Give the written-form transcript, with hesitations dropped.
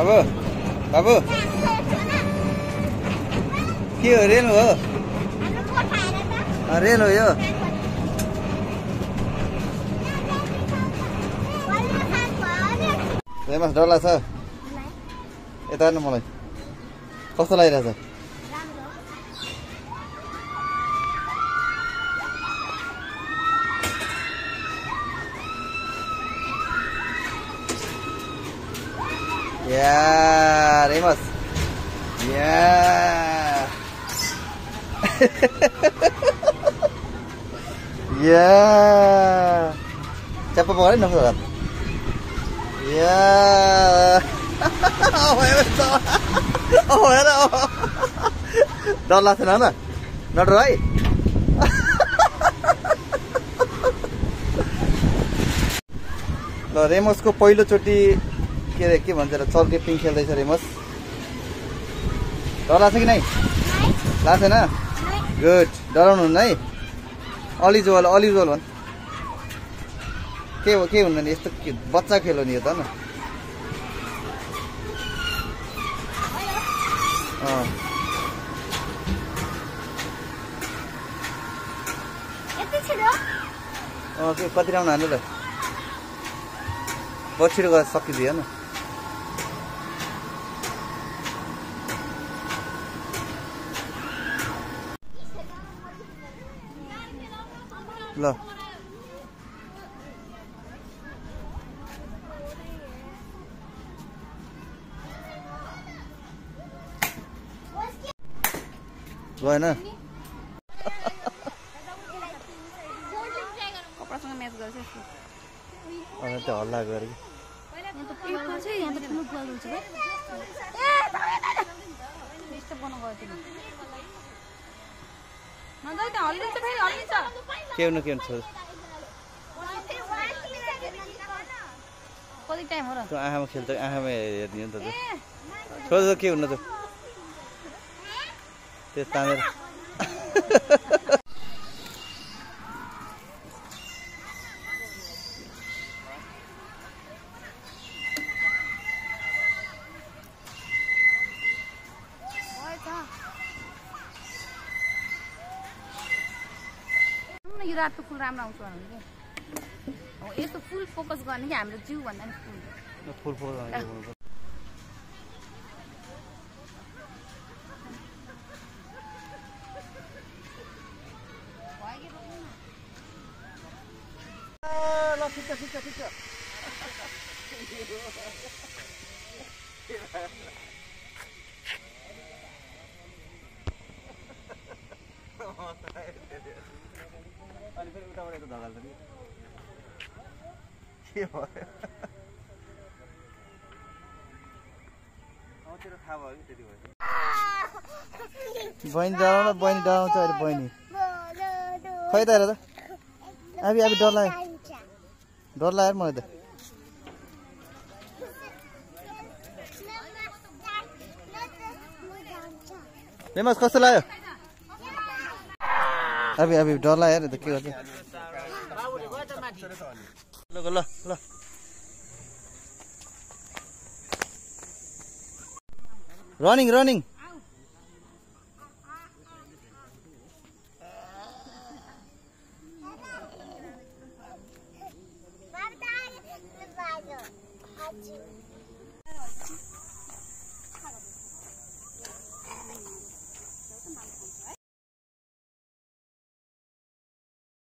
बाबु बाबु के हो रेल हो रेल हो यो फेमस डर लाग्छ यता हेर्नु मलाई कस्तो लागिरहेछ Yeah, Remus. Yeah. Yeah. Siapa pokoknya nafsu kan? Yeah. Oh, ya betul. Oh, ya dah. Dah lah sana, not right. ल रेमसको पहिलो चोटी के भन्छ र चर्के पिङ खेल्दैछ रेमस डर लाग्छ कि नै लाग्दैन गुड डराउनु हुन्न है अलिजोल भन् के हो के हुन्न नि यस्तो बच्चा खेल हो नि यो त न के कति राउन्ड हान्नु ल बहुत छिटो गरेर सकिदियो न ल गएन कपडासँग म्याच गर्छ अनि त हल्ला गरे के हुनु कति टाइम हो र त्यो आँखामा खेल्छ आँखामा हेर्ने हो नि त छोड के हुनु त त्यो तानेर यो रातको फुल राम्रो आउँछ भने हो यस्तो फुल फोकस गर्ने कि हाम्रो जिउ भन्दा नि फुल फोकस अनि फेरि उताबाट यता धगाल्छ नि के भयो तेरो थाहा भयो कि त्यति भयो बहिनी डराउन बहिनी डराउँछ अहिले बहिनी खै त हेर त अब डर लाग्यो मलाई त फेमस कस्तो लाग्यो अब डर लाग्यो नि त के गर्छ ल ल ल रनिङ Bye.